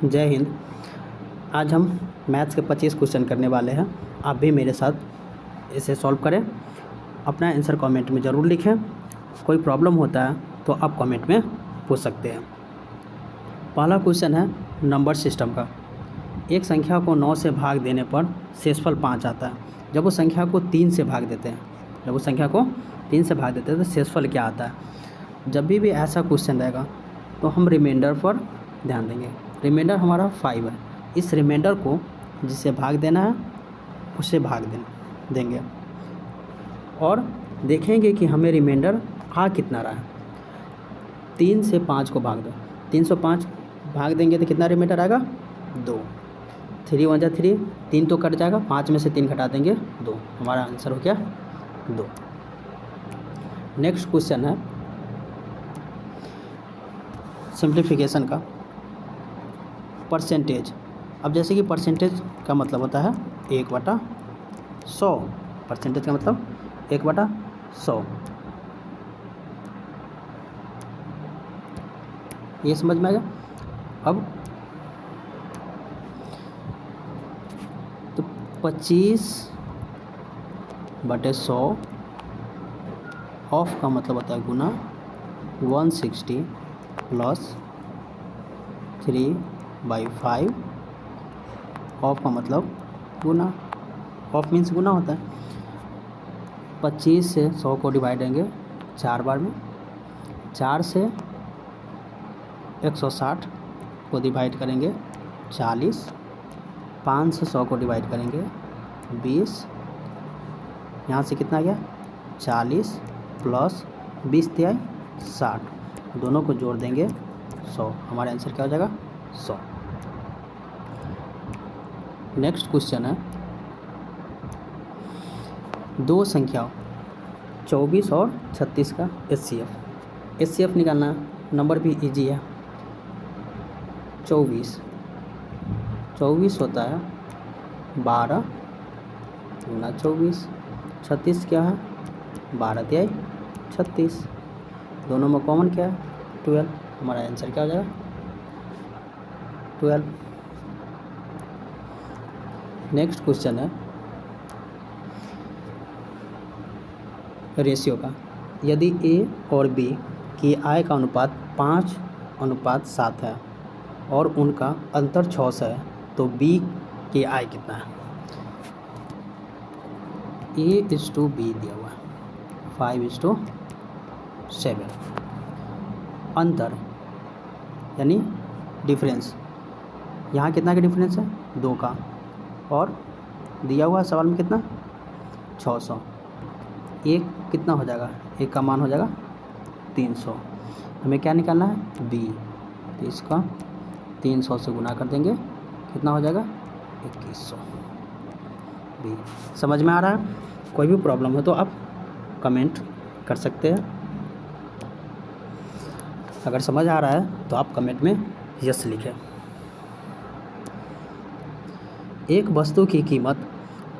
जय हिंद। आज हम मैथ्स के 25 क्वेश्चन करने वाले हैं। आप भी मेरे साथ इसे सॉल्व करें। अपना आंसर कमेंट में ज़रूर लिखें। कोई प्रॉब्लम होता है तो आप कमेंट में पूछ सकते हैं। पहला क्वेश्चन है नंबर सिस्टम का। एक संख्या को 9 से भाग देने पर शेषफल 5 आता है। जब वो संख्या को 3 से भाग देते हैं तो शेषफल क्या आता है। जब भी ऐसा क्वेश्चन रहेगा तो हम रिमाइंडर पर ध्यान देंगे। रिमाइंडर हमारा 5 है। इस रिमाइंडर को जिससे भाग देना है उससे भाग देंगे और देखेंगे कि हमें रिमाइंडर आ कितना रहा है। 3 से 5 को भाग दो, 305 भाग देंगे तो कितना रिमाइंडर आएगा 2। 3 1 जा 3, 3 तो कट जाएगा, 5 में से 3 घटा देंगे 2। हमारा आंसर हो गया 2। नेक्स्ट क्वेश्चन है सिंप्लीफिकेशन का परसेंटेज। अब जैसे कि परसेंटेज का मतलब होता है 1/100। परसेंटेज का मतलब 1/100। ये समझ में आएगा। अब तो 25/100 ऑफ का मतलब होता है गुना 160 प्लस 3/5 ऑफ का मतलब गुना। ऑफ मीन्स गुना होता है। 25 से 100 को डिवाइड देंगे 4 बार में। 4 से 160 को डिवाइड करेंगे 40। 5 से 100 को डिवाइड करेंगे 20। यहाँ से कितना गया 40 प्लस 20 दिया 60। दोनों को जोड़ देंगे 100। हमारा आंसर क्या हो जाएगा 100। नेक्स्ट क्वेश्चन है दो संख्या 24 और 36 का एचसीएफ निकालना है। नंबर भी इजी है। 24 होता है 12 गुना 24। 36 क्या है 12 दिया 36। दोनों में कॉमन क्या है 12। हमारा आंसर क्या हो जाएगा 12। नेक्स्ट क्वेश्चन है रेशियो का। यदि ए और बी की आय का अनुपात 5:7 है और उनका अंतर 6 है तो बी की आय कितना है। A/B दिया हुआ है 5:7। अंतर यानी डिफरेंस, यहाँ कितना का डिफरेंस है 2 का, और दिया हुआ सवाल में कितना 600। एक कितना हो जाएगा, एक का मान हो जाएगा 300। हमें क्या निकालना है बी। तो इसका 300 से गुना कर देंगे, कितना हो जाएगा 2100। बी समझ में आ रहा है। कोई भी प्रॉब्लम हो तो आप कमेंट कर सकते हैं। अगर समझ आ रहा है तो आप कमेंट में यस लिखें। एक वस्तु की कीमत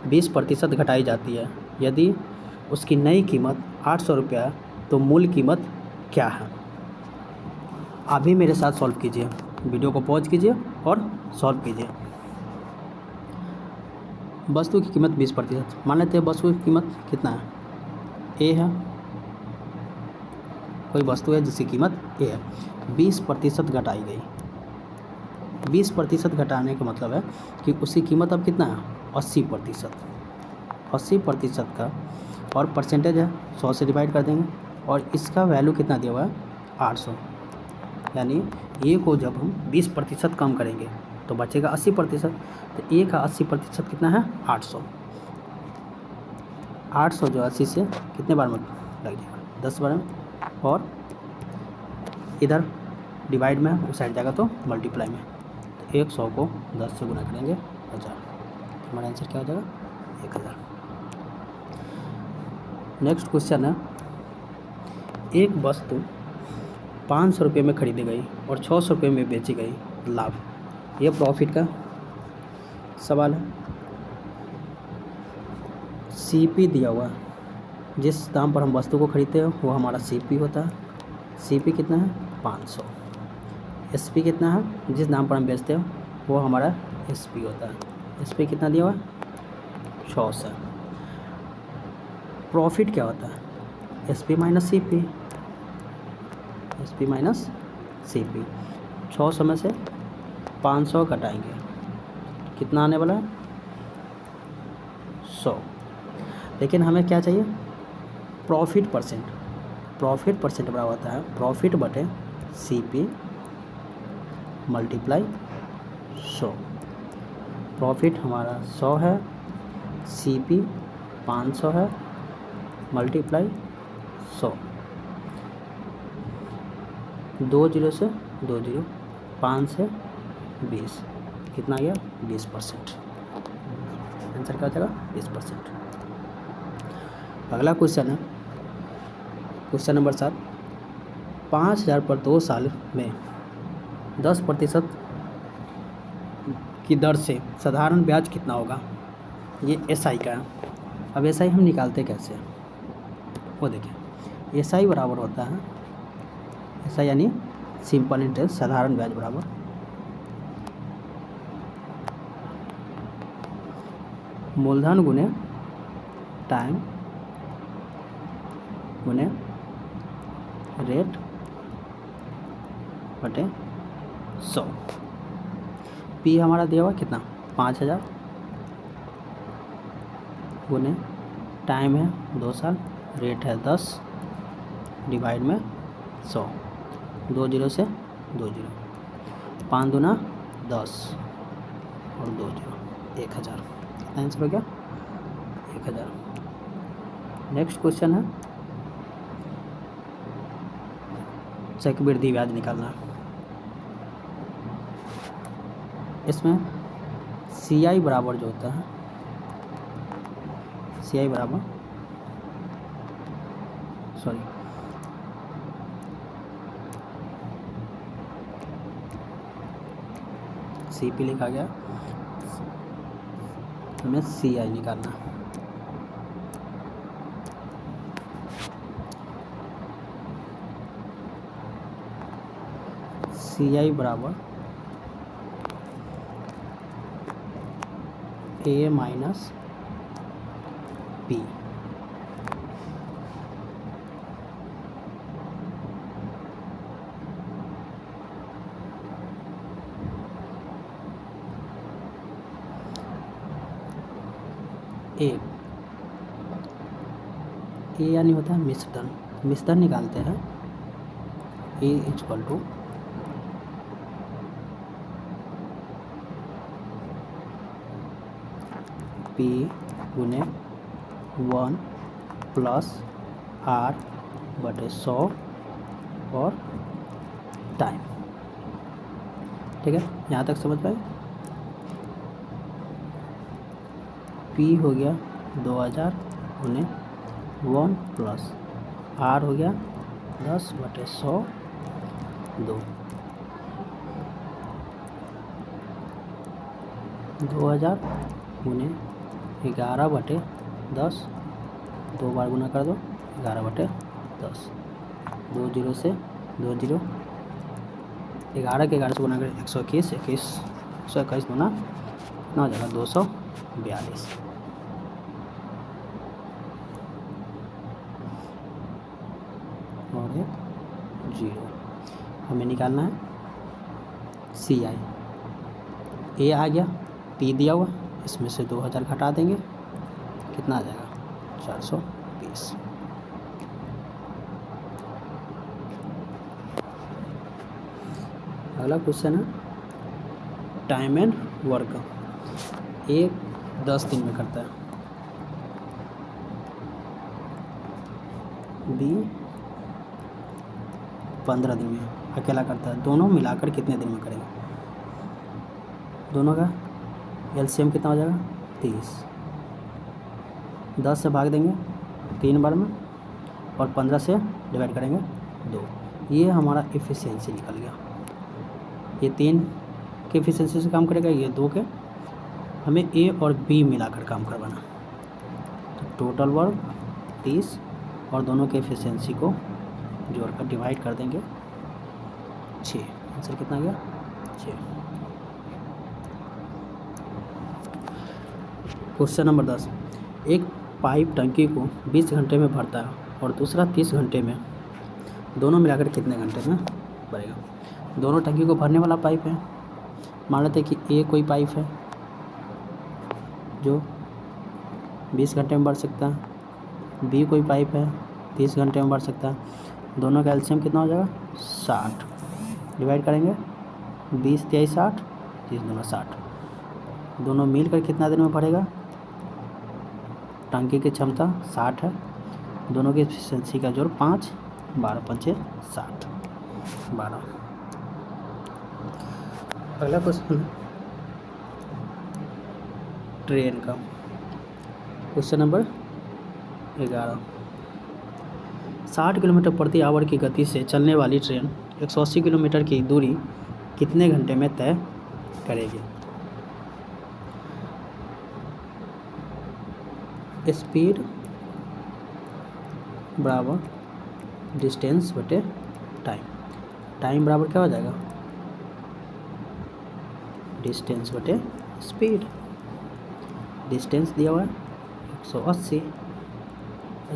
20% घटाई जाती है। यदि उसकी नई कीमत 800 रुपया है तो मूल कीमत क्या है। आप भी मेरे साथ सॉल्व कीजिए। वीडियो को पॉज कीजिए और सॉल्व कीजिए। वस्तु की कीमत 20%। मान लेते हैं वस्तु की कीमत कितना है ए है। कोई वस्तु है जिसकी कीमत ए है, 20% घटाई गई। 20% घटाने का मतलब है कि उसकी कीमत अब कितना है 80%। 80% का और परसेंटेज है 100 से डिवाइड कर देंगे और इसका वैल्यू कितना दिया हुआ है 800। यानी ए को जब हम 20% कम करेंगे तो बचेगा 80%। तो ए का 80% कितना है 800। 800 जो 80 से कितने बार में लग जाएगा 10 बार में, और इधर डिवाइड में उस साइड जाएगा तो मल्टीप्लाई में। तो 100 को 10 से गुना करेंगे 1000। हमारा आंसर क्या हो जाएगा 1000। नेक्स्ट क्वेश्चन है एक वस्तु 500 रुपये में खरीदी गई और 600 रुपये में बेची गई, लाभ। यह प्रॉफिट का सवाल है। सीपी दिया हुआ है। जिस दाम पर हम वस्तु को खरीदते हैं वो हमारा सीपी होता है। सीपी कितना है 500। SP कितना है, जिस नाम पर हम बेचते हैं वो हमारा SP होता है। SP कितना दिया हुआ है, 100 से। प्रॉफिट क्या होता है, SP minus CP, SP minus CP। 600 में से 500 घटाएंगे, कितना आने वाला है, 100। लेकिन हमें क्या चाहिए, प्रॉफिट परसेंट। प्रॉफिट परसेंट बराबर होता है प्रॉफिट बटे CP मल्टीप्लाई 100। प्रॉफिट हमारा 100 है, CP 500 है, मल्टीप्लाई 100। 2 जीरो से 2 जीरो, 5 से 20, कितना आ गया, 20%। आंसर क्या हो जाएगा, 20%। अगला क्वेश्चन है क्वेश्चन नंबर 7। 5000 पर 2 साल में 10% की दर से साधारण ब्याज कितना होगा। ये SI का है। अब SI हम निकालते कैसे, वो देखिए। SI बराबर होता है, SI यानी सिंपल इंटरेस्ट, साधारण ब्याज बराबर मूलधन गुने टाइम गुने रेट बटे 100। P हमारा दिया हुआ कितना, 5000 गुने टाइम है 2 साल, रेट है 10 डिवाइड में 100। 2 जीरो से 2 जीरो, 5 दूना 10 और 2 जीरो, 1000। कितना आंसर हो गया, 1000। नेक्स्ट क्वेश्चन है चक्रवृद्धि ब्याज निकालना। इसमें CI बराबर जो होता है, CI बराबर CP लिखा गया, हमें CI निकालना। CI बराबर A माइनस P। ए यानी होता है मिश्रधन। मिश्रधन निकालते हैं, A इक्वल टू P गुने 1 प्लस R बटे 100 और टाइम। ठीक है, यहाँ तक समझ पाए। P हो गया 2000 गुने 1 प्लस R हो गया 10 बटे 100 2। 2000 गुने 11 बटे 10, 2 बार गुना कर दो, 11 बटे 10। 2 जीरो से 2 जीरो, 11 के 11 से गुना कर 121, 121 गुना कितना हो जाएगा, 242। और 0 हमें निकालना है CI। A आ गया, P दिया हुआ, इसमें से 2000 घटा देंगे, कितना आ जाएगा, 420। अगला क्वेश्चन है टाइम एंड वर्क। A 10 दिन में करता है, B 15 दिन में अकेला करता है। दोनों मिलाकर कितने दिन में करेंगे, दोनों का LCM कितना हो जाएगा, 30। 10 से भाग देंगे 3 बार में और 15 से डिवाइड करेंगे 2। ये हमारा एफिशिएंसी निकल गया। ये 3 के एफिशिएंसी से काम करेगा, ये 2 के। हमें A और B मिलाकर काम करवाना, तो टोटल वर्क 30 और दोनों के एफिशिएंसी को जोड़कर डिवाइड कर देंगे 6। आंसर कितना आ गया 6। क्वेश्चन नंबर 10, एक पाइप टंकी को 20 घंटे में भरता है और दूसरा 30 घंटे में, दोनों मिलाकर कितने घंटे में भरेगा। दोनों टंकी को भरने वाला पाइप है। मान लेते हैं कि ए कोई पाइप है जो 20 घंटे में भर सकता है, बी कोई पाइप है 30 घंटे में भर सकता है। दोनों का एलसीएम कितना हो जाएगा 60। डिवाइड करेंगे 20 23 60, 30 दूना 60। दोनों मिलकर कितना दिन में भरेगा। टंकी की क्षमता 60 है, दोनों की एफिशिएंसी का जोड़ 5, 12 5 60 12। अगला क्वेश्चन ट्रेन का, क्वेश्चन नंबर 11, 60 किलोमीटर प्रति आवर की गति से चलने वाली ट्रेन 180 किलोमीटर की दूरी कितने घंटे में तय करेगी। स्पीड बराबर डिस्टेंस बटे टाइम। टाइम बराबर क्या हो जाएगा डिस्टेंस बटे स्पीड। डिस्टेंस दिया हुआ है 180,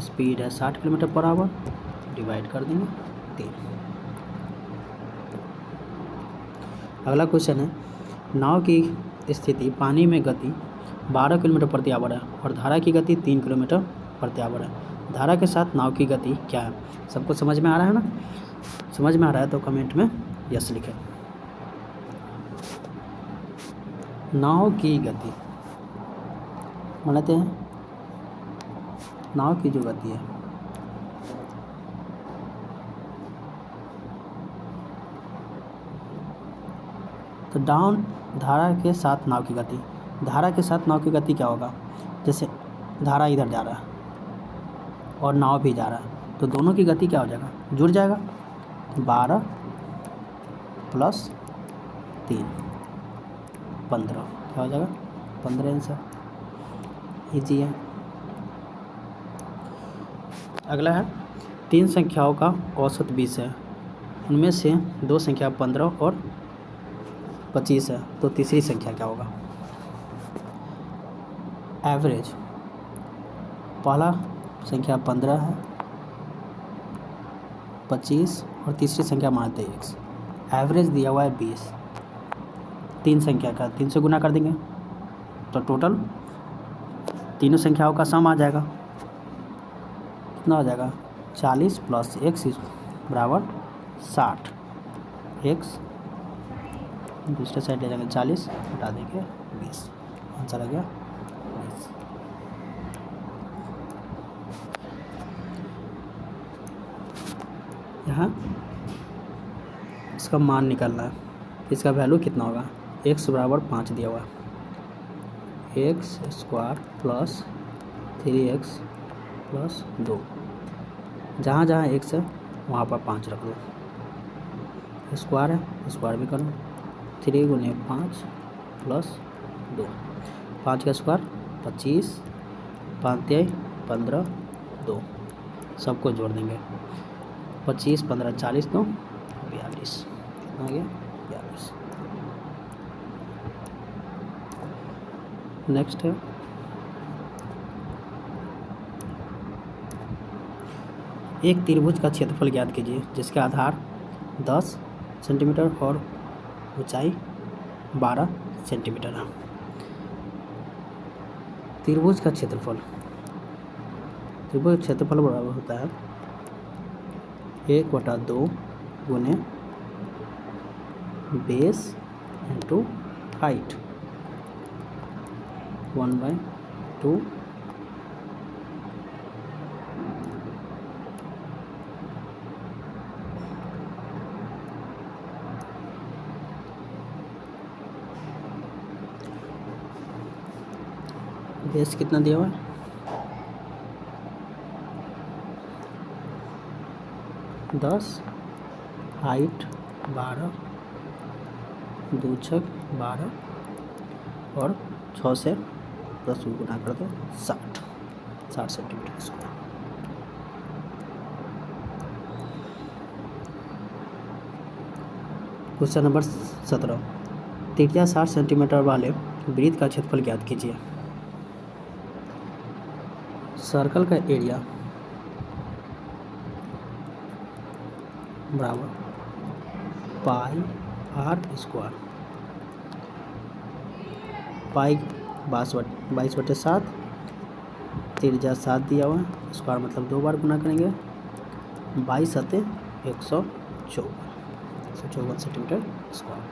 स्पीड है 60 किलोमीटर पर आवर, डिवाइड कर देंगे 3। अगला क्वेश्चन है, नाव की स्थिति पानी में गति 12 किलोमीटर प्रति आवर है और धारा की गति 3 किलोमीटर प्रति आवर है। धारा के साथ नाव की गति क्या है। सबको समझ में आ रहा है ना। समझ में आ रहा है तो कमेंट में यस लिखें। नाव की गति मान लेते हैं नाव की जो गति है तो डाउन धारा के साथ नाव की गति, धारा के साथ नाव की गति क्या होगा। जैसे धारा इधर जा रहा है और नाव भी जा रहा है तो दोनों की गति क्या हो जाएगा जुड़ जाएगा। 12 + 3 15 क्या हो जाएगा 15 आंसर। ईजी है। अगला है, 3 संख्याओं का औसत 20 है, उनमें से 2 संख्या 15 और 25 है, तो तीसरी संख्या क्या होगा। एवरेज पहला संख्या 15 है, 25 और तीसरी संख्या मानते हैं x। एवरेज दिया हुआ है 20, 3 संख्या का 3 से गुना कर देंगे तो टोटल तीनों संख्याओं का सम आ जाएगा। कितना हो जाएगा 40 + x बराबर 60। x दूसरे साइड ले जाएंगे 40 हटा देंगे 20, आंसर आ गया 20। यहाँ इसका मान निकालना है, इसका वैल्यू कितना होगा। x बराबर 5 दिया हुआ है, x² + 3x + 2, जहाँ जहाँ x है वहाँ पर 5 रख दो। स्क्वायर है स्क्वायर भी करो, 3 × 5 + 2, 5 का स्क्वायर 25, 5 × 15 2, सबको जोड़ देंगे 25 15 40 तो 42, कितना आ गया 42। नेक्स्ट है, एक त्रिभुज का क्षेत्रफल ज्ञात कीजिए जिसके आधार 10 सेंटीमीटर और ऊंचाई 12 सेंटीमीटर है। त्रिभुज का क्षेत्रफल बराबर होता है 1/2 गुने बेस इंटू हाइट 1/2 बेस कितना दिया हुआ है 10, हाइट 12, 2 × 12 और 6 से 10 गुना कर दो 60 सेंटीमीटर स्क्वायर। क्वेश्चन नंबर 17, त्रिज्या 60 सेंटीमीटर वाले वृत्त का क्षेत्रफल ज्ञात कीजिए। सर्कल का एरिया बराबर पाई आर स्क्वायर, पाई 22/7, त्रिज्या 7 दिया हुआ, स्क्वायर मतलब 2 बार गुना करेंगे, 22 सते 154 सेंटीमीटर स्क्वायर।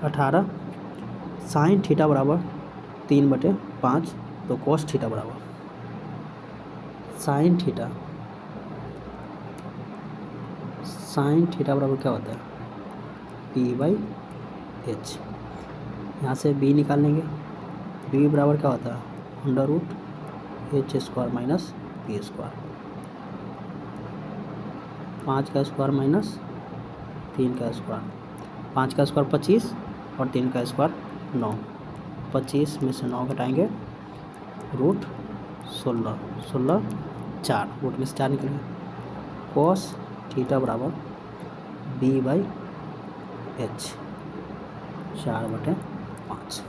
18, साइन थीटा बराबर 3/5, तो कॉस थीटा बराबर साइन थीटा बराबर क्या होता है, P/H। यहाँ से B निकाल लेंगे, B बराबर क्या होता है, √H² माइनस P², 5 का स्क्वायर माइनस 3 का स्क्वायर, 5 का स्क्वायर 25 और 3 का स्क्वायर 9, 25 में से 9 घटाएंगे, √16, 16 4, रूट में से 4 निकलेंगे, कॉस थीटा बराबर B/H 4/5।